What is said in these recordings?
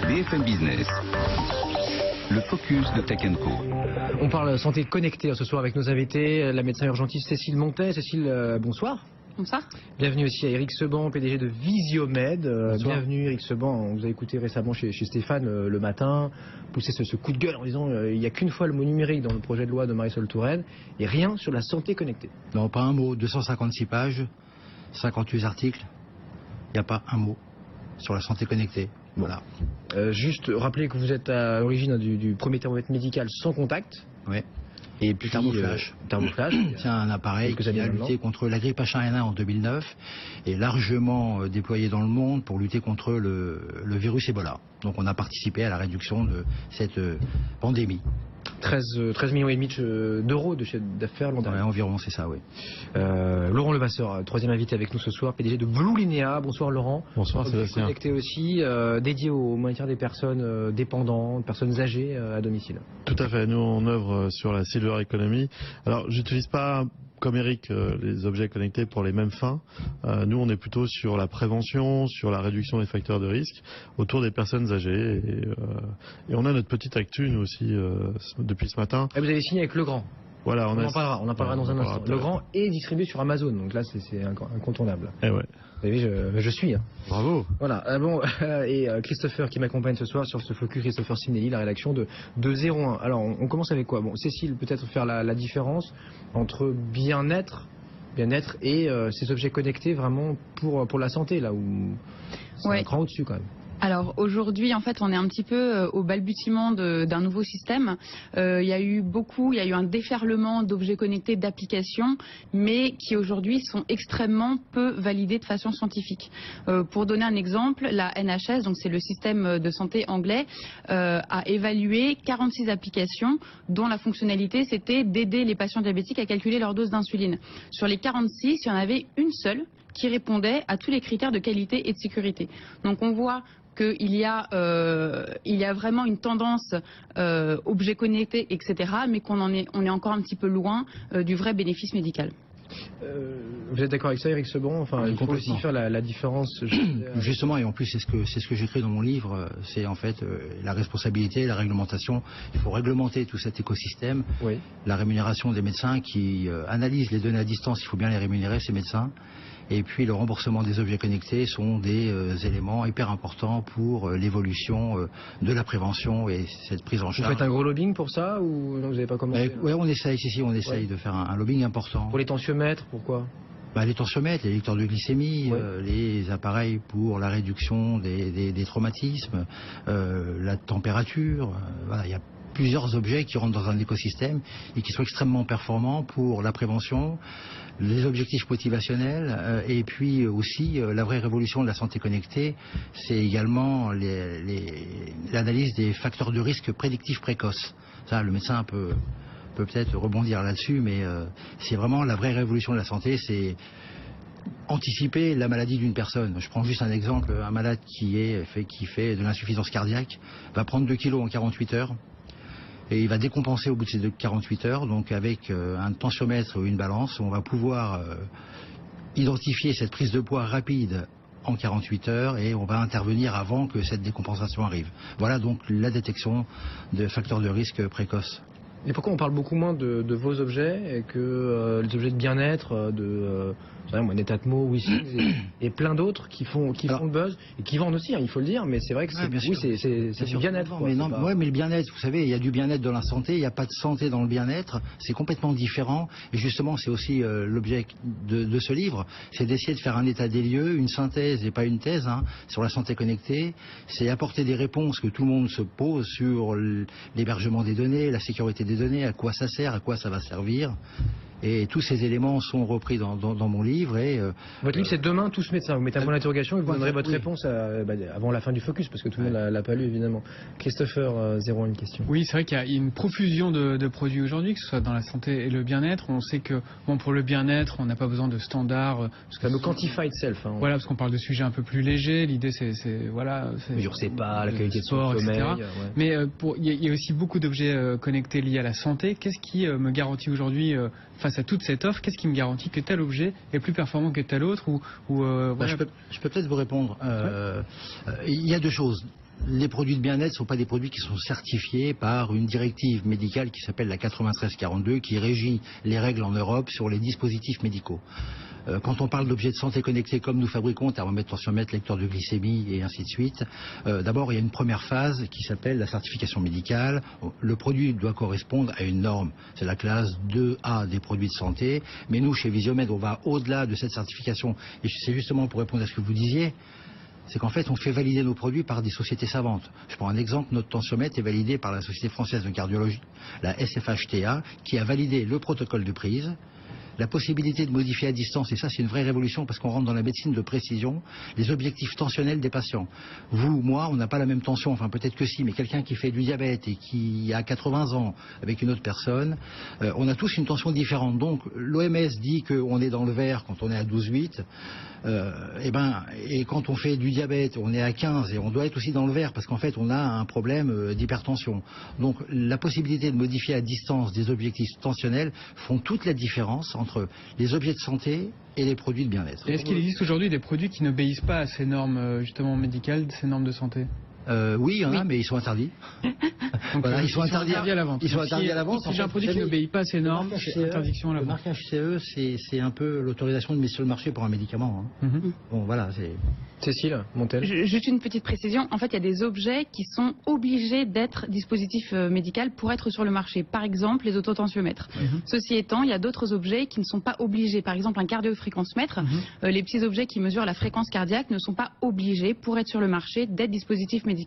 BFM Business, le focus de Tech Co. On parle santé connectée ce soir avec nos invités, la médecin urgentiste Cécile Montet. Cécile, bonsoir. Bonsoir. Bienvenue aussi à Eric Seban, PDG de Visiomed. Bienvenue Eric Seban, on vous a écouté récemment chez Stéphane le matin, pousser ce coup de gueule en disant il n'y a qu'une fois le mot numérique dans le projet de loi de Marisol Touraine et rien sur la santé connectée. Non, pas un mot, 256 pages, 58 articles, il n'y a pas un mot sur la santé connectée. Voilà. Juste rappeler que vous êtes à l'origine du premier thermomètre médical sans contact. Oui. Et puis Thermoflash. C'est un appareil qui a lutté contre la grippe H1N1 en 2009 et largement déployé dans le monde pour lutter contre le virus Ebola. Donc on a participé à la réduction de cette pandémie. 13 millions et demi d'euros de chiffre d'affaires l'an dernier. Ouais, environ, c'est ça, oui. Laurent Levasseur, troisième invité avec nous ce soir, PDG de Blue Linea. Bonsoir Laurent. Bonsoir Sébastien. Connecté aussi, dédié au maintien des personnes dépendantes, personnes âgées à domicile. Tout à fait, nous on œuvre sur la Silver Economy. Alors j'utilise pas comme Eric les objets connectés pour les mêmes fins. Nous on est plutôt sur la prévention, sur la réduction des facteurs de risque autour des personnes âgées et on a notre petite actu nous aussi depuis ce matin. Et vous avez signé avec Legrand. Voilà, on en parlera dans un instant. Legrand est distribué sur Amazon, donc là c'est incontournable. Eh ouais. Vous savez, je suis. Hein. Bravo. Voilà. Et Christopher qui m'accompagne ce soir sur ce focus, Christopher Sinelli, la rédaction de 01. Alors on commence avec quoi? Bon, Cécile, peut-être faire la différence entre bien-être et ces objets connectés vraiment pour la santé, là où c'est un cran au-dessus quand même. Alors aujourd'hui, en fait, on est un petit peu au balbutiement d'un nouveau système. Il y a eu un déferlement d'objets connectés, d'applications, mais qui aujourd'hui sont extrêmement peu validés de façon scientifique. Pour donner un exemple, la NHS, donc c'est le système de santé anglais, a évalué 46 applications dont la fonctionnalité c'était d'aider les patients diabétiques à calculer leur dose d'insuline. Sur les 46, il y en avait une seule qui répondait à tous les critères de qualité et de sécurité. Donc on voit qu'il y a vraiment une tendance objets connectés, etc., mais on est encore un petit peu loin du vrai bénéfice médical. Vous êtes d'accord avec ça, Eric Seban? Enfin, il faut aussi faire la différence. Justement, et en plus, c'est ce que j'écris dans mon livre, c'est en fait la responsabilité, la réglementation. Il faut réglementer tout cet écosystème. Oui. La rémunération des médecins qui analysent les données à distance, il faut bien les rémunérer, ces médecins. Et puis le remboursement des objets connectés sont des éléments hyper importants pour l'évolution de la prévention et cette prise en charge. Vous faites un gros lobbying pour ça ou non, vous n'avez pas commencé? Oui, on essaye de faire un lobbying important. Pour les tensiomètres, pourquoi? Les tensiomètres, les lecteurs de glycémie, les appareils pour la réduction des traumatismes, la température, voilà, il y a plusieurs objets qui rentrent dans un écosystème et qui sont extrêmement performants pour la prévention, les objectifs motivationnels et puis aussi la vraie révolution de la santé connectée, c'est également l'analyse des facteurs de risque prédictifs précoces. Ça, le médecin peut peut-être rebondir là-dessus, mais c'est vraiment la vraie révolution de la santé, c'est anticiper la maladie d'une personne. Je prends juste un exemple, un malade qui fait de l'insuffisance cardiaque va prendre 2 kilos en 48 heures. Et il va décompenser au bout de ces 48 heures, donc avec un tensiomètre ou une balance, on va pouvoir identifier cette prise de poids rapide en 48 heures et on va intervenir avant que cette décompensation arrive. Voilà donc la détection de facteurs de risque précoces. Et pourquoi on parle beaucoup moins de vos objets et que les objets de bien-être, Netatmo, WeSings et plein d'autres qui font le buzz et qui vendent aussi, hein, il faut le dire, mais c'est vrai que c'est du bien-être. Mais le bien-être, vous savez, il y a du bien-être dans la santé, il n'y a pas de santé dans le bien-être, c'est complètement différent. Et justement, c'est aussi l'objet de ce livre, c'est d'essayer de faire un état des lieux, une synthèse et pas une thèse sur la santé connectée. C'est apporter des réponses que tout le monde se pose sur l'hébergement des données, la sécurité des données, à quoi ça sert, à quoi ça va servir. Et tous ces éléments sont repris dans mon livre. Votre livre, c'est Demain, tous médecins. Vous mettez un point d'interrogation et vous donnerez votre réponse avant la fin du focus, parce que tout le monde l'a pas lu, évidemment. Christopher, 01, une question. Oui, c'est vrai qu'il y a une profusion de produits aujourd'hui, que ce soit dans la santé et le bien-être. On sait que pour le bien-être, on n'a pas besoin de standards. Ça me quantified self. Voilà, parce qu'on parle de sujets un peu plus légers. L'idée, c'est mesure CEPA, la qualité de sport, sommeil, etc. Mais il y a aussi beaucoup d'objets connectés liés à la santé. Qu'est-ce qui me garantit aujourd'hui, face à toute cette offre, qu'est-ce qui me garantit que tel objet est plus performant que tel autre Je peux peut-être vous répondre. Il y a deux choses. les produits de bien-être ne sont pas des produits qui sont certifiés par une directive médicale qui s'appelle la 9342, qui régit les règles en Europe sur les dispositifs médicaux. Quand on parle d'objets de santé connectés comme nous fabriquons, thermomètre, tensiomètre, lecteur de glycémie et ainsi de suite, d'abord il y a une première phase qui s'appelle la certification médicale. Le produit doit correspondre à une norme, c'est la classe 2A des produits de santé, mais nous chez Visiomed on va au-delà de cette certification, et c'est justement pour répondre à ce que vous disiez, c'est qu'en fait on fait valider nos produits par des sociétés savantes. Je prends un exemple, notre tensiomètre est validé par la Société française de cardiologie, la SFHTA, qui a validé le protocole de prise, la possibilité de modifier à distance, et ça c'est une vraie révolution parce qu'on rentre dans la médecine de précision, les objectifs tensionnels des patients. Vous, moi, on n'a pas la même tension, enfin peut-être que si, mais quelqu'un qui fait du diabète et qui a 80 ans avec une autre personne, on a tous une tension différente. Donc l'OMS dit qu'on est dans le vert quand on est à 12,8, et quand on fait du diabète, on est à 15 et on doit être aussi dans le vert parce qu'en fait on a un problème d'hypertension. Donc la possibilité de modifier à distance des objectifs tensionnels font toute la différence entre les objets de santé et les produits de bien-être. Est-ce qu'il existe aujourd'hui des produits qui n'obéissent pas à ces normes justement médicales, ces normes de santé? Oui, il y en a, mais ils sont interdits. Donc, voilà, ils sont interdits à la vente. Ils sont interdits à la vente. Si j'ai un produit qui n'obéit pas à ces normes, c'est interdiction à la le vente. marquage CE, c'est un peu l'autorisation de mise sur le marché pour un médicament. Bon, voilà, c'est... Cécile Montel. Juste une petite précision. En fait, il y a des objets qui sont obligés d'être dispositifs médicaux pour être sur le marché. Par exemple, les autotensiomètres. Ceci étant, il y a d'autres objets qui ne sont pas obligés. Par exemple, un cardiofréquencemètre. Les petits objets qui mesurent la fréquence cardiaque ne sont pas obligés pour être sur le marché d'être dispositifs médicaux,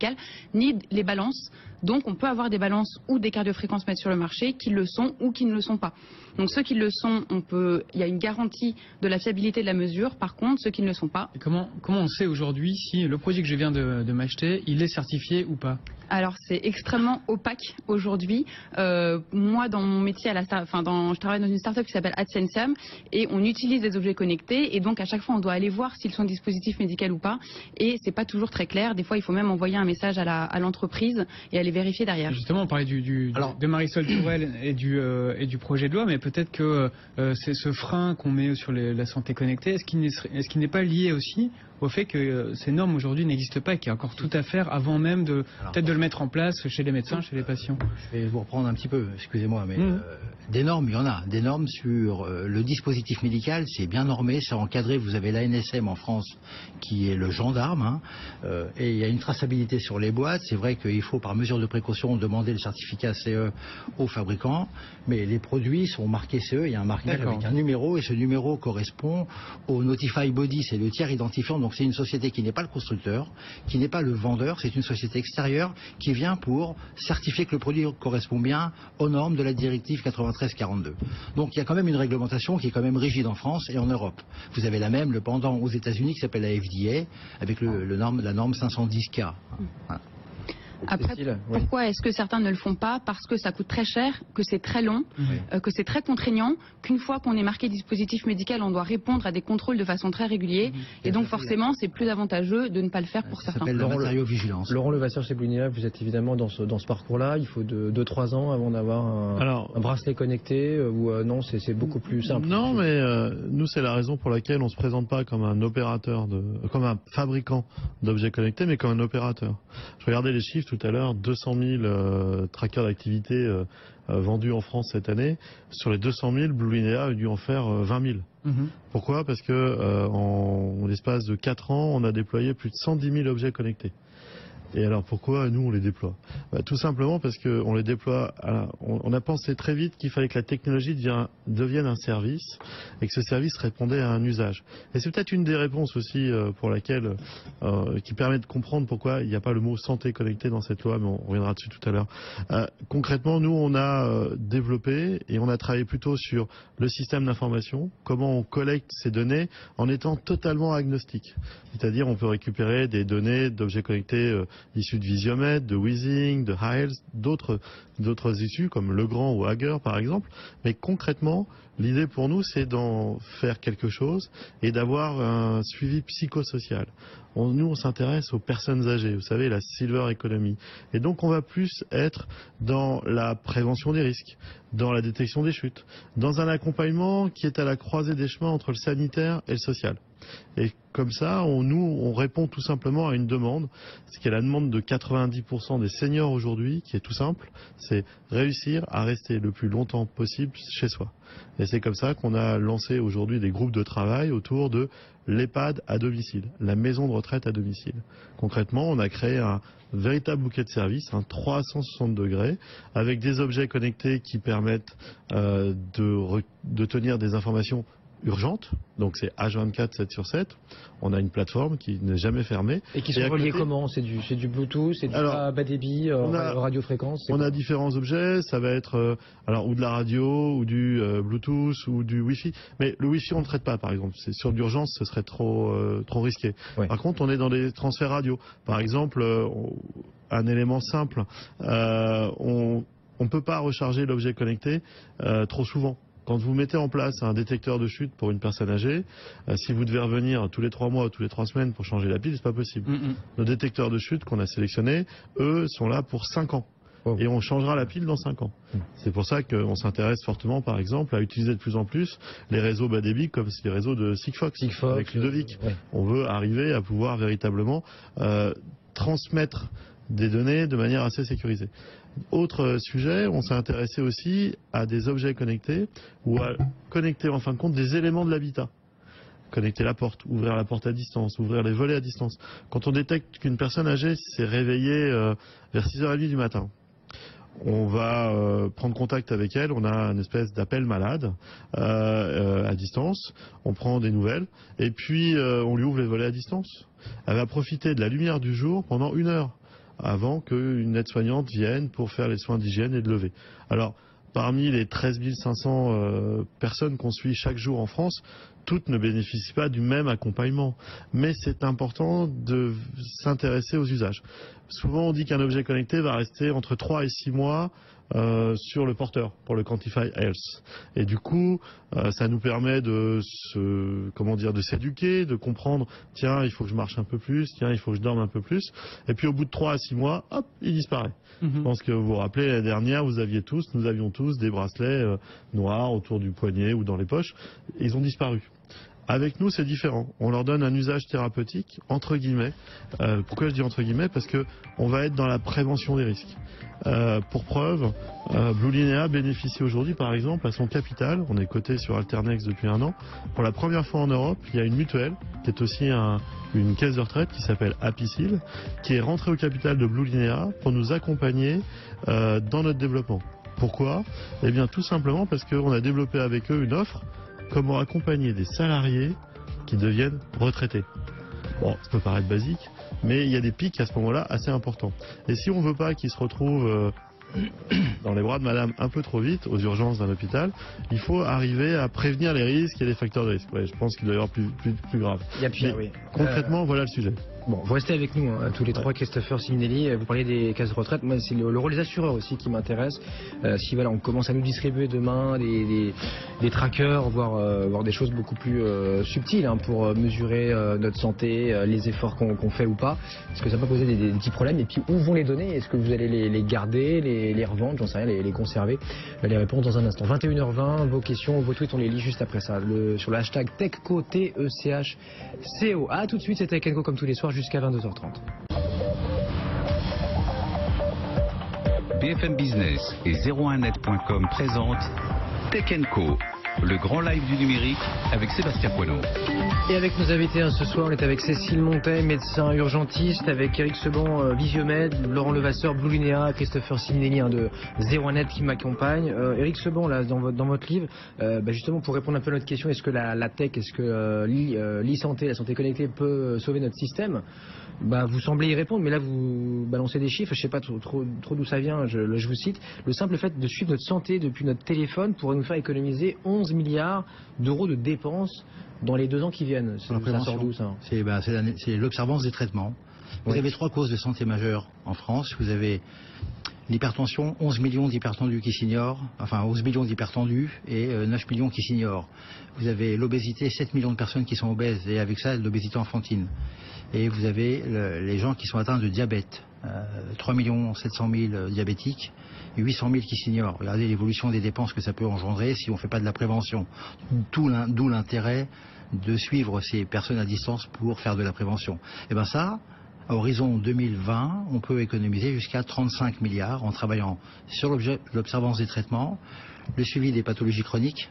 ni les balances. Donc, on peut avoir des balances ou des cardiofréquencemètres sur le marché qui le sont ou qui ne le sont pas. Donc, ceux qui le sont, il y a une garantie de la fiabilité de la mesure. Par contre, ceux qui ne le sont pas. Et comment on sait aujourd'hui si le produit que je viens de m'acheter, il est certifié ou pas? Alors c'est extrêmement opaque aujourd'hui. Moi dans mon métier je travaille dans une start-up qui s'appelle AdSensium et on utilise des objets connectés et donc à chaque fois on doit aller voir s'ils sont dispositifs médicaux ou pas et c'est pas toujours très clair. Des fois il faut même envoyer un message à l'entreprise et aller vérifier derrière. Justement on parlait de Marisol Tourelle et du projet de loi, mais peut-être que c'est ce frein qu'on met sur la santé connectée, est-ce qu'il n'est pas lié aussi au fait que ces normes aujourd'hui n'existent pas et qu'il y a encore tout à faire avant même peut-être de le mettre en place chez les médecins, chez les patients? Je vais vous reprendre un petit peu, excusez-moi, mais des normes, il y en a. Des normes sur le dispositif médical, c'est bien normé, c'est encadré. Vous avez l'ANSM en France qui est le gendarme, et il y a une traçabilité sur les boîtes. C'est vrai qu'il faut par mesure de précaution demander le certificat CE aux fabricants, mais les produits sont marqués CE, il y a un marquage avec un numéro et ce numéro correspond au Notify Body, c'est le tiers identifiant. Donc c'est une société qui n'est pas le constructeur, qui n'est pas le vendeur, c'est une société extérieure qui vient pour certifier que le produit correspond bien aux normes de la directive 9342. Donc il y a quand même une réglementation qui est quand même rigide en France et en Europe. Vous avez le pendant aux États-Unis qui s'appelle la FDA avec la norme 510K. Voilà. Après, pourquoi est-ce que certains ne le font pas? Parce que ça coûte très cher, que c'est très long, que c'est très contraignant, qu'une fois qu'on est marqué dispositif médical, on doit répondre à des contrôles de façon très régulière. Et donc forcément, c'est plus avantageux de ne pas le faire pour certains. Ça s'appelle la matériovigilance. Laurent Levasseur chez Blunilia, vous êtes évidemment dans ce parcours-là. Il faut 2-3 ans avant d'avoir un bracelet connecté ou non, c'est beaucoup plus simple. Non, mais nous, c'est la raison pour laquelle on ne se présente pas comme un opérateur, comme un fabricant d'objets connectés, mais comme un opérateur. Je regardais les chiffres tout à l'heure, 200 000 trackers d'activité vendus en France cette année. Sur les 200 000, Blunilia a dû en faire 20 000. Pourquoi? Parce que en l'espace de 4 ans, on a déployé plus de 110 000 objets connectés. Et alors pourquoi nous on les déploie? Tout simplement parce qu'on les déploie. On a pensé très vite qu'il fallait que la technologie devienne un service et que ce service répondait à un usage. Et c'est peut-être une des réponses aussi pour laquelle qui permet de comprendre pourquoi il n'y a pas le mot santé connectée dans cette loi, mais on reviendra dessus tout à l'heure. Concrètement, nous on a développé et on a travaillé plutôt sur le système d'information, comment on collecte ces données en étant totalement agnostique. C'est-à-dire on peut récupérer des données d'objets connectés issus de Visiomed, de Weezing, de Hiles, d'autres issues comme Legrand ou Hager par exemple, mais concrètement L'idée pour nous, c'est d'en faire quelque chose et d'avoir un suivi psychosocial. Nous, on s'intéresse aux personnes âgées, vous savez, la silver economy. Et donc, on va plus être dans la prévention des risques, dans la détection des chutes, dans un accompagnement qui est à la croisée des chemins entre le sanitaire et le social. Et comme ça, on répond tout simplement à une demande, ce qui est la demande de 90% des seniors aujourd'hui, qui est tout simple, c'est réussir à rester le plus longtemps possible chez soi. Et c'est comme ça qu'on a lancé aujourd'hui des groupes de travail autour de l'EHPAD à domicile, la maison de retraite à domicile. Concrètement, on a créé un véritable bouquet de services, 360 degrés, avec des objets connectés qui permettent de tenir des informations urgentes, donc c'est H24, 7/7. On a une plateforme qui n'est jamais fermée. Et qui sont reliés comment? C'est du Bluetooth, c'est du bas débit, radiofréquence? On a différents objets, ça va être ou de la radio, ou du Bluetooth, ou du Wi-Fi. Mais le Wi-Fi, on ne le traite pas, par exemple. C'est sur d'urgence, ce serait trop risqué. Ouais. Par contre, on est dans des transferts radio. Par exemple, un élément simple, on ne peut pas recharger l'objet connecté trop souvent. Quand vous mettez en place un détecteur de chute pour une personne âgée, si vous devez revenir tous les 3 mois ou tous les 3 semaines pour changer la pile, c'est pas possible. Nos détecteurs de chute qu'on a sélectionnés, eux, sont là pour 5 ans. Oh. Et on changera la pile dans 5 ans. C'est pour ça qu'on s'intéresse fortement, par exemple, à utiliser de plus en plus les réseaux bas débit comme les réseaux de Sigfox avec Ludovic. Ouais. On veut arriver à pouvoir véritablement transmettre des données de manière assez sécurisée. Autre sujet, on s'est intéressé aussi à des objets connectés ou à connecter en fin de compte des éléments de l'habitat. Connecter la porte, ouvrir la porte à distance, ouvrir les volets à distance. Quand on détecte qu'une personne âgée s'est réveillée vers 6h30 du matin, on va prendre contact avec elle, on a une espèce d'appel malade à distance, on prend des nouvelles et puis on lui ouvre les volets à distance. Elle va profiter de la lumière du jour pendant 1 heure avant qu'une aide-soignante vienne pour faire les soins d'hygiène et de lever. Alors, parmi les 13 500 personnes qu'on suit chaque jour en France, toutes ne bénéficient pas du même accompagnement. Mais c'est important de s'intéresser aux usages. Souvent, on dit qu'un objet connecté va rester entre 3 et 6 mois sur le porteur pour le Quantify Health. Et du coup, ça nous permet de s'éduquer, de comprendre, tiens, il faut que je marche un peu plus, tiens, il faut que je dorme un peu plus. Et puis au bout de 3 à 6 mois, hop, il disparaît. Je pense que vous vous rappelez, l'année dernière, nous avions tous des bracelets noirs autour du poignet ou dans les poches. Ils ont disparu. Avec nous, c'est différent. On leur donne un usage thérapeutique, entre guillemets. Pourquoi je dis entre guillemets? Parce que on va être dans la prévention des risques. Pour preuve, Blue Linéa bénéficie aujourd'hui, par exemple, à son capital. On est coté sur Alternex depuis 1 an. Pour la première fois en Europe, il y a une mutuelle, qui est aussi une caisse de retraite, qui s'appelle Apicil, qui est rentrée au capital de Blue Linéa pour nous accompagner dans notre développement. Pourquoi? Eh bien, tout simplement parce qu'on a développé avec eux une offre comment accompagner des salariés qui deviennent retraités. Bon, ça peut paraître basique, mais il y a des pics à ce moment-là assez importants. Et si on ne veut pas qu'ils se retrouvent dans les bras de madame un peu trop vite aux urgences d'un hôpital, il faut arriver à prévenir les risques et les facteurs de risque. Ouais, je pense qu'il doit y avoir plus grave. Il y a pire, oui. Concrètement, voilà le sujet. Bon, vous restez avec nous, tous les trois, Christopher Simonelli. Vous parlez des caisses de retraite. Moi, c'est le rôle des assureurs aussi qui m'intéresse. Si voilà, on commence à nous distribuer demain des trackers, voire des choses beaucoup plus subtiles pour mesurer notre santé, les efforts qu'on fait ou pas, est-ce que ça peut poser des petits problèmes? Et puis où vont les donner? Est-ce que vous allez les garder, les revendre, j'en sais rien, les conserver? Les réponses dans un instant. 21h20, vos questions, vos tweets, on les lit juste après ça. Sur le hashtag TechCo, TECHCO. À tout de suite, c'était Tech & Co comme tous les soirs jusqu'à 22h30. BFM Business et 01net.com présentent Tech & Co, le grand live du numérique avec Sébastien Poineau. Et avec nos invités ce soir, on est avec Cécile Monteil, médecin urgentiste, avec Eric Seban, Visiomed, Laurent Levasseur, Blue Linéa, Christopher Simonelli de 01net qui m'accompagne. Eric Seban, là, dans votre livre, justement pour répondre un peu à notre question, est-ce que la tech, est-ce que l'e-santé, la santé connectée peut sauver notre système? Vous semblez y répondre, mais là vous balancez des chiffres, je sais pas trop d'où ça vient, je vous cite. Le simple fait de suivre notre santé depuis notre téléphone pourrait nous faire économiser 11 milliards d'euros de dépenses dans les 2 ans qui viennent. Ça sort d'où ça? C'est l'observance des traitements. Vous avez 3 causes de santé majeures en France. Vous avez L'hypertension, 11 millions d'hypertendus qui s'ignorent, enfin 11 millions d'hypertendus et 9 millions qui s'ignorent. Vous avez l'obésité, 7 millions de personnes qui sont obèses et avec ça l'obésité enfantine. Et vous avez les gens qui sont atteints de diabète, 3 700 000 diabétiques et 800 000 qui s'ignorent. Regardez l'évolution des dépenses que ça peut engendrer si on ne fait pas de la prévention. D'où l'intérêt de suivre ces personnes à distance pour faire de la prévention. Et bien ça, à horizon 2020, on peut économiser jusqu'à 35 milliards en travaillant sur l'observance des traitements, le suivi des pathologies chroniques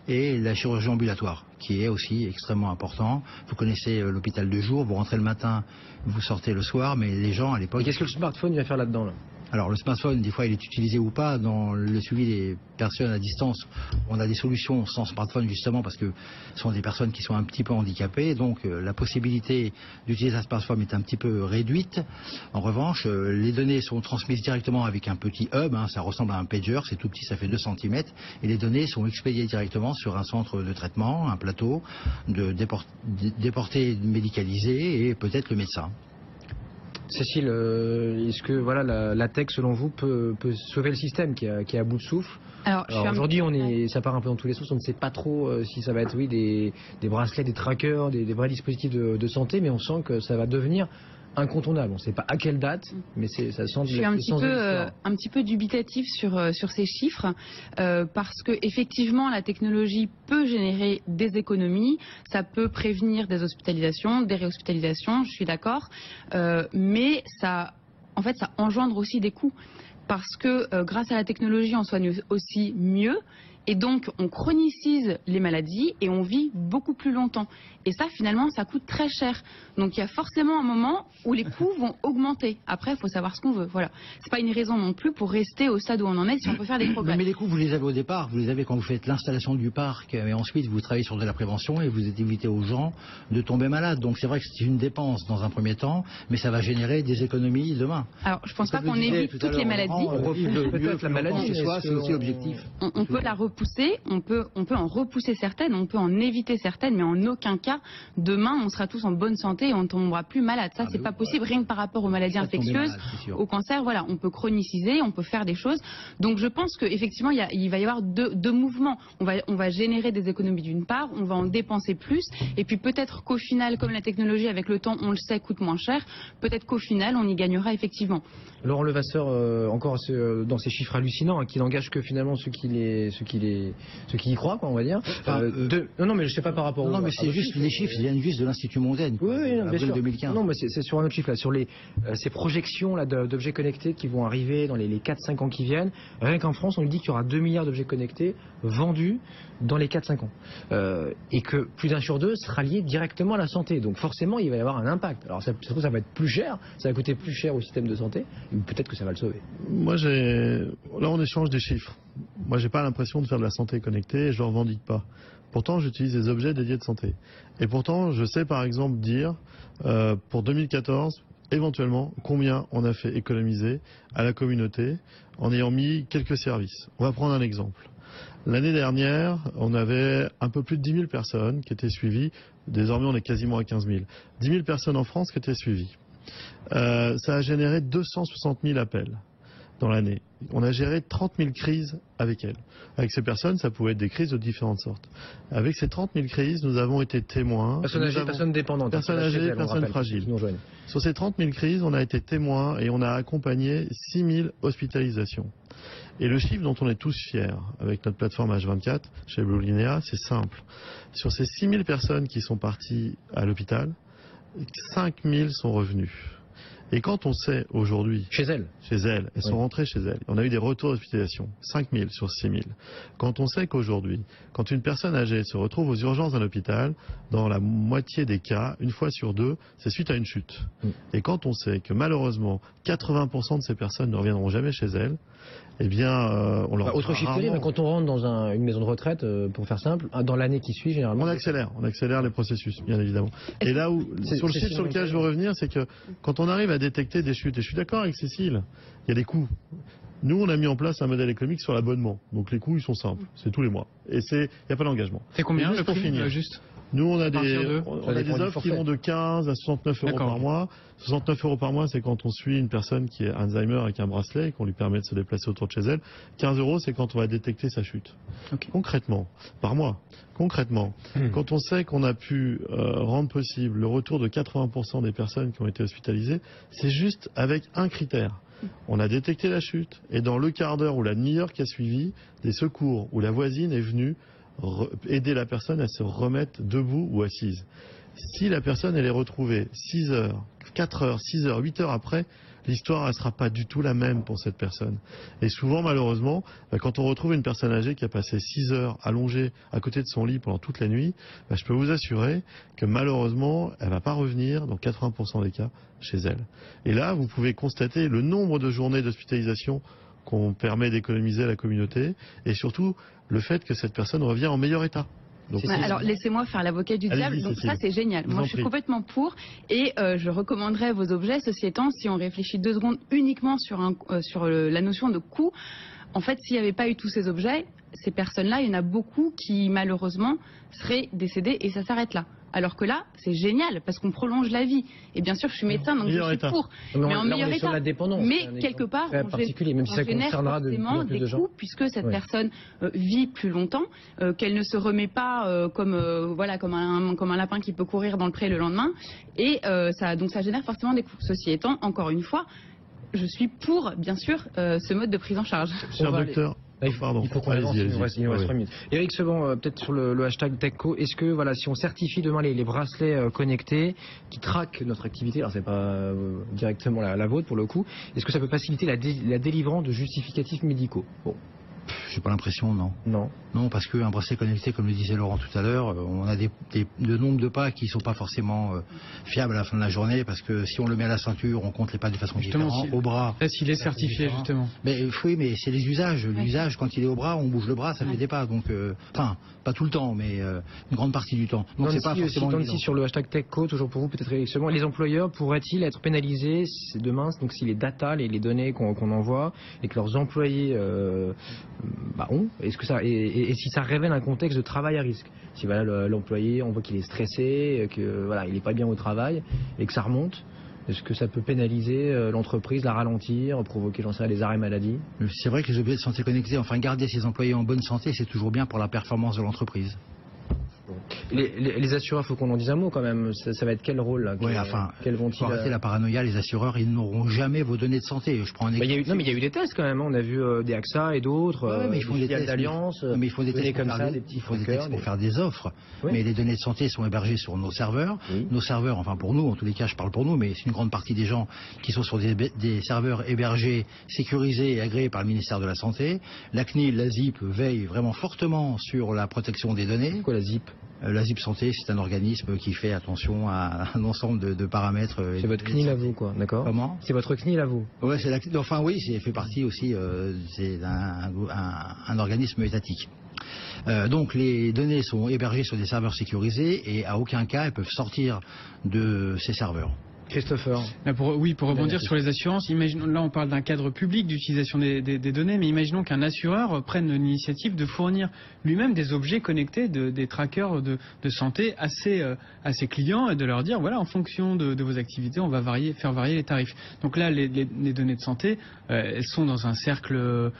et la chirurgie ambulatoire, qui est aussi extrêmement important. Vous connaissez l'hôpital de jour, vous rentrez le matin, vous sortez le soir, mais les gens à l'époque... Et qu'est-ce que le smartphone va faire là-dedans là? Alors le smartphone, des fois il est utilisé ou pas dans le suivi des personnes à distance. On a des solutions sans smartphone justement parce que ce sont des personnes qui sont un petit peu handicapées, donc la possibilité d'utiliser un smartphone est un petit peu réduite. En revanche, les données sont transmises directement avec un petit hub, ça ressemble à un pager, c'est tout petit, ça fait 2 cm, et les données sont expédiées directement sur un centre de traitement, un plateau, déporté médicalisé et peut-être le médecin. Cécile, est-ce que voilà, la tech, selon vous, peut sauver le système qui est à bout de souffle? Alors aujourd'hui, ça part un peu dans tous les sens. On ne sait pas trop si ça va être des bracelets, des trackers, des vrais dispositifs de santé, mais on sent que ça va devenir incontournable. On ne sait pas à quelle date, mais ça sent. Je suis un petit peu dubitatif sur ces chiffres parce que effectivement la technologie peut générer des économies, ça peut prévenir des hospitalisations, des réhospitalisations, je suis d'accord, mais ça engendre aussi des coûts parce que grâce à la technologie on soigne aussi mieux. Et donc, on chronicise les maladies et on vit beaucoup plus longtemps. Et ça, finalement, ça coûte très cher. Donc, il y a forcément un moment où les coûts vont augmenter. Après, il faut savoir ce qu'on veut. Voilà. C'est pas une raison non plus pour rester au stade où on en est si on peut faire des progrès. Mais les coûts, vous les avez au départ. Vous les avez quand vous faites l'installation du parc. Et ensuite, vous travaillez sur de la prévention et vous évitez aux gens de tomber malades. Donc, c'est vrai que c'est une dépense dans un premier temps, mais ça va générer des économies demain. Alors, je pense pas qu'on évite toutes les maladies. Peut-être la maladie, c'est aussi l'objectif. On peut la repousser, on peut en repousser certaines, on peut en éviter certaines, mais en aucun cas, demain, on sera tous en bonne santé et on ne tombera plus malade. Ça, c'est pas possible, rien que par rapport aux maladies infectieuses, au cancer, voilà, on peut chroniciser, on peut faire des choses. Donc, je pense qu'effectivement, il va y avoir deux mouvements. On va générer des économies d'une part, on va en dépenser plus, et puis peut-être qu'au final, comme la technologie, avec le temps, on le sait, coûte moins cher, peut-être qu'au final, on y gagnera effectivement. Laurent Levasseur, encore dans ces chiffres hallucinants, qui n'engagent que finalement ceux qui y croient, quoi, on va dire. Non, mais je sais pas par rapport. Non, mais c'est juste les chiffres viennent juste de l'Institut Montaigne. Oui, bien sûr. 2015. Non, mais c'est sur un autre chiffre là, sur ces projections là d'objets connectés qui vont arriver dans les 4-5 ans qui viennent. Rien qu'en France, on nous dit qu'il y aura 2 milliards d'objets connectés vendus dans les 4-5 ans, et que plus d'un sur deux sera lié directement à la santé. Donc forcément, il va y avoir un impact. Alors ça va être plus cher, ça va coûter plus cher au système de santé. Peut-être que ça va le sauver. Là, on échange des chiffres. Moi, j'ai pas l'impression de faire de la santé connectée et je ne revendique pas. Pourtant, j'utilise des objets dédiés de santé. Et pourtant, je sais par exemple dire, pour 2014, éventuellement, combien on a fait économiser à la communauté en ayant mis quelques services. On va prendre un exemple. L'année dernière, on avait un peu plus de 10 000 personnes qui étaient suivies. Désormais, on est quasiment à 15 000. 10 000 personnes en France qui étaient suivies. Ça a généré 260 000 appels dans l'année. On a géré 30 000 crises avec elles. Avec ces personnes, ça pouvait être des crises de différentes sortes. Avec ces 30 000 crises, nous avons été témoins... Personnes âgées, personnes dépendantes. Personnes âgées, personnes fragiles. Sur ces 30 000 crises, on a été témoins et on a accompagné 6 000 hospitalisations. Et le chiffre dont on est tous fiers avec notre plateforme H24 chez Blue Linea, c'est simple. Sur ces 6 000 personnes qui sont parties à l'hôpital, 5 000 sont revenus. Et quand on sait aujourd'hui... Chez elles, elles sont rentrées chez elles. On a eu des retours d'hospitalisation, 5 000 sur 6 000. Quand on sait qu'aujourd'hui, quand une personne âgée se retrouve aux urgences d'un hôpital, dans la moitié des cas, une fois sur deux, c'est suite à une chute. Et quand on sait que malheureusement, 80% de ces personnes ne reviendront jamais chez elles, eh bien, on leur... Autre chiffre, mais quand on rentre dans une maison de retraite, pour faire simple, dans l'année qui suit, généralement... On accélère les processus, bien évidemment. Et là où, sur le chiffre sur lequel je veux revenir, c'est que quand on arrive à détecter des chutes, et je suis d'accord avec Cécile, il y a des coûts. Nous, on a mis en place un modèle économique sur l'abonnement. Donc les coûts, ils sont simples. C'est tous les mois. Et il n'y a pas d'engagement. C'est combien juste le pour prix, finir, juste Nous, on a Ça des dépend du offres qui forfait. vont de 15 à 69 euros par mois. 69 euros par mois, c'est quand on suit une personne qui est Alzheimer avec un bracelet et qu'on lui permet de se déplacer autour de chez elle. 15 euros, c'est quand on va détecter sa chute. Ok. Concrètement, par mois, quand on sait qu'on a pu rendre possible le retour de 80% des personnes qui ont été hospitalisées, c'est juste avec un critère. On a détecté la chute et dans le quart d'heure ou la demi-heure qui a suivi, des secours où la voisine est venue aider la personne à se remettre debout ou assise. Si la personne elle est retrouvée 6 heures, 4 heures, 6 heures, 8 heures après, l'histoire ne sera pas du tout la même pour cette personne. Et souvent, malheureusement, quand on retrouve une personne âgée qui a passé 6 heures allongée à côté de son lit pendant toute la nuit, je peux vous assurer que malheureusement, elle ne va pas revenir dans 80% des cas chez elle. Et là, vous pouvez constater le nombre de journées d'hospitalisation qu'on permet d'économiser à la communauté et surtout le fait que cette personne revient en meilleur état. Donc, alors laissez-moi faire l'avocat du diable. Donc ça c'est génial. Moi je suis complètement pour et je recommanderais vos objets. Ceci étant, si on réfléchit 2 secondes uniquement sur la notion de coût, en fait s'il n'y avait pas eu tous ces objets, ces personnes-là, il y en a beaucoup qui malheureusement seraient décédées et ça s'arrête là. Alors que là, c'est génial parce qu'on prolonge la vie. Et bien sûr, je suis médecin, donc je suis pour. Mais en meilleur état. Mais quelque part, même si ça concernera forcément des coûts puisque cette personne vit plus longtemps, qu'elle ne se remet pas comme un lapin qui peut courir dans le pré le lendemain. Et donc ça génère forcément des coûts. Ceci étant, encore une fois, je suis pour, bien sûr, ce mode de prise en charge. Cher docteur. Il faut qu'on avance, il nous reste 3 minutes. Eric Sevant, peut-être sur le hashtag TechCo, est-ce que si on certifie demain les bracelets connectés qui traquent notre activité, alors c'est pas directement la vôtre pour le coup, est-ce que ça peut faciliter la délivrance de justificatifs médicaux? Bon. J'ai pas l'impression, non. Non, parce qu'un bracelet connecté, comme le disait Laurent tout à l'heure, on a de nombre de pas qui sont pas forcément fiables à la fin de la journée, parce que si on le met à la ceinture, on compte les pas de façon différente. Au bras. Là, s'il est certifié, justement. Mais oui, mais c'est les usages. L'usage, quand il est au bras, on bouge le bras, ça fait des pas. Donc, enfin, pas tout le temps, mais une grande partie du temps. Donc, c'est pas forcément évident. Sur le hashtag TechCo, toujours pour vous, peut-être Eric Sevant, les employeurs pourraient-ils être pénalisés demain, donc si les data, les données qu'on envoie, et que leurs employés est-ce que ça et si ça révèle un contexte de travail à risque, si l'employé on voit qu'il est stressé, que il n'est pas bien au travail et que ça remonte, est-ce que ça peut pénaliser l'entreprise, la ralentir, provoquer des arrêts maladie? C'est vrai que les objets de santé connectés, garder ses employés en bonne santé, c'est toujours bien pour la performance de l'entreprise. Les assureurs, il faut qu'on en dise un mot quand même. Ça va être quel rôle là? Quels vont-ils pour arrêter la paranoïa, les assureurs, ils n'auront jamais vos données de santé. Je prends un exemple. Il y a eu des tests quand même. On a vu des AXA et d'autres. Mais ils font des tests d'alliance. Mais il faut des tests comme ça, il faut des tests pour faire des offres. Oui. Mais les données de santé sont hébergées sur nos serveurs. Oui. Nos serveurs, pour nous, en tous les cas, je parle pour nous, mais c'est une grande partie des gens qui sont sur des serveurs hébergés, sécurisés et agréés par le ministère de la Santé. La CNIL, la ZIP veillent vraiment fortement sur la protection des données. C'est quoi la ZIP? La ZIP Santé, c'est un organisme qui fait attention à un ensemble de paramètres. C'est votre CNIL à vous, quoi, d'accord? Comment? C'est votre CNIL à vous? Ouais, c'est oui, c'est fait partie aussi, c'est un organisme étatique. Donc les données sont hébergées sur des serveurs sécurisés et à aucun cas elles peuvent sortir de ces serveurs. Christopher. Là, pour rebondir sur les assurances, imaginons, là on parle d'un cadre public d'utilisation des données, mais imaginons qu'un assureur prenne l'initiative de fournir lui-même des objets connectés, des trackers de santé à ses clients et de leur dire voilà, en fonction de vos activités, on va faire varier les tarifs. Donc là, les données de santé, elles sont dans un cercle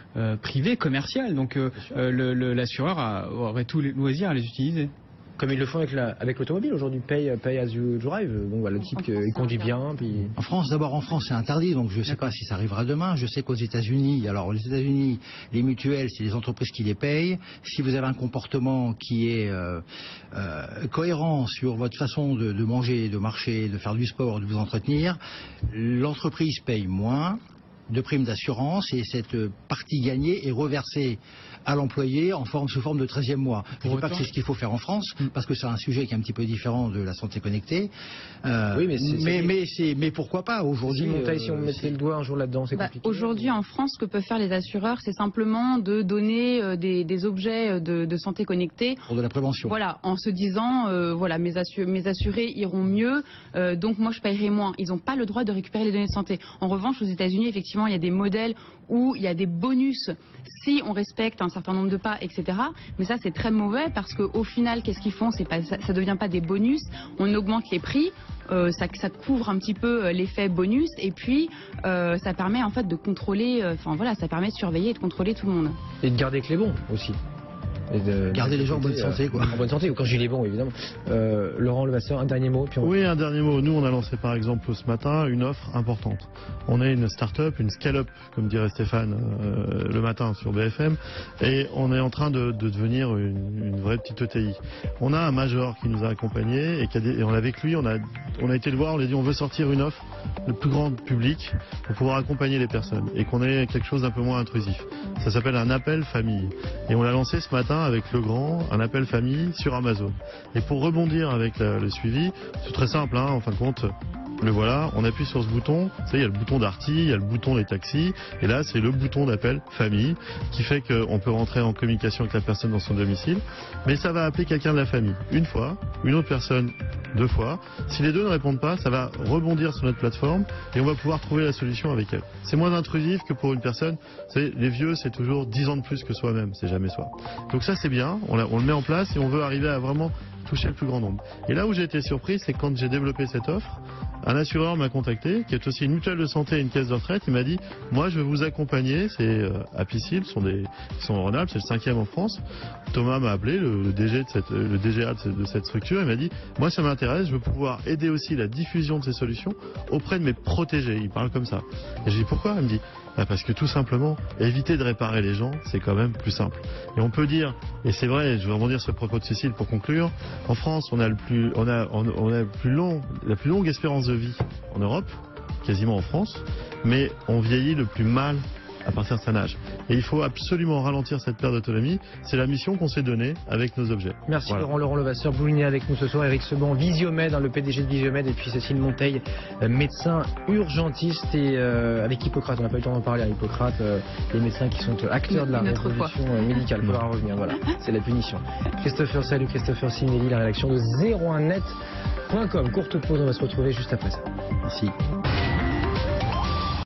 privé, commercial, donc l'assureur aurait tout loisir à les utiliser. Comme ils le font avec l'automobile aujourd'hui, pay as you drive. Donc le type il conduit bien. Puis... En France, c'est interdit, donc je ne sais pas si ça arrivera demain. Je sais qu'aux États-Unis, les mutuelles, c'est les entreprises qui les payent. Si vous avez un comportement qui est cohérent sur votre façon de manger, de marcher, de faire du sport, de vous entretenir, l'entreprise paye moins de primes d'assurance et cette partie gagnée est reversée à l'employé sous forme de 13e mois. Je ne dis pas que c'est ce qu'il faut faire en France, parce que c'est un sujet qui est un petit peu différent de la santé connectée. Oui, mais pourquoi pas aujourd'hui si on mettait le doigt un jour là-dedans, c'est compliqué. Aujourd'hui, en France, ce que peuvent faire les assureurs, c'est simplement de donner des objets de santé connectés. Pour de la prévention. Voilà, en se disant, mes assurés iront mieux, donc moi je paierai moins. Ils n'ont pas le droit de récupérer les données de santé. En revanche, aux États-Unis, effectivement, effectivement, il y a des modèles où il y a des bonus si on respecte un certain nombre de pas, etc. Mais ça, c'est très mauvais parce qu'au final, qu'est-ce qu'ils font? Ça ne devient pas des bonus. On augmente les prix. Ça couvre un petit peu l'effet bonus et puis ça permet en fait de contrôler, ça permet de surveiller et de contrôler tout le monde. Et de garder que les bons aussi. Et de garder les gens en bonne santé, quoi. En bonne santé, ou quand je dis les bons, évidemment. Laurent Levasseur, un dernier mot. Puis Oui, un dernier mot. Nous, on a lancé par exemple ce matin une offre importante. On est une start-up, une scale-up, comme dirait Stéphane le matin sur BFM, et on est en train de devenir une vraie petite ETI. On a un major qui nous a accompagnés et on avec lui, on a été le voir, on lui a dit on veut sortir une offre le plus grand public pour pouvoir accompagner les personnes et qu'on ait quelque chose d'un peu moins intrusif. Ça s'appelle un appel famille et on l'a lancé ce matin avec Legrand, un appel famille sur Amazon. Et pour rebondir avec le suivi, c'est très simple, en fin de compte. Le voilà, on appuie sur ce bouton, vous savez, il y a le bouton Darty, il y a le bouton des taxis, et là c'est le bouton d'appel famille qui fait qu'on peut rentrer en communication avec la personne dans son domicile, mais ça va appeler quelqu'un de la famille une fois, une autre personne 2 fois. Si les 2 ne répondent pas, ça va rebondir sur notre plateforme et on va pouvoir trouver la solution avec elle. C'est moins intrusif que pour une personne, vous savez, les vieux c'est toujours 10 ans de plus que soi-même, c'est jamais soi. Donc ça c'est bien, on le met en place et on veut arriver à vraiment toucher le plus grand nombre. Et là où j'ai été surpris, c'est quand j'ai développé cette offre, un assureur m'a contacté, qui est aussi une mutuelle de santé et une caisse de retraite. Il m'a dit, moi je vais vous accompagner, c'est Apicil, ils sont en Rhône-Alpes, c'est le 5e en France. Thomas m'a appelé, le DGA de cette structure, il m'a dit, moi ça m'intéresse, je veux pouvoir aider aussi la diffusion de ces solutions auprès de mes protégés. Il parle comme ça. Et j'ai dit, pourquoi? Il me dit, parce que tout simplement, éviter de réparer les gens, c'est quand même plus simple. Et on peut dire, et c'est vrai, je vais rebondir sur le propos de Cécile pour conclure, en France, on a la plus longue espérance de vie en Europe, quasiment en France, mais on vieillit le plus mal à partir d'un certain âge. Et il faut absolument ralentir cette perte d'autonomie. C'est la mission qu'on s'est donnée avec nos objets. Merci voilà. Laurent Levasseur, Bouligné avec nous ce soir, Eric Seban, Visiomed, le PDG de Visiomed, et puis Cécile Monteil, médecin urgentiste et avec Hippocrate. On n'a pas eu le temps d'en parler à Hippocrate, les médecins qui sont acteurs de la révolution médicale. Il faudra en revenir, voilà, c'est la punition. Salut Christopher Simonelli, la rédaction de 01net.com. Courte pause, on va se retrouver juste après ça. Merci.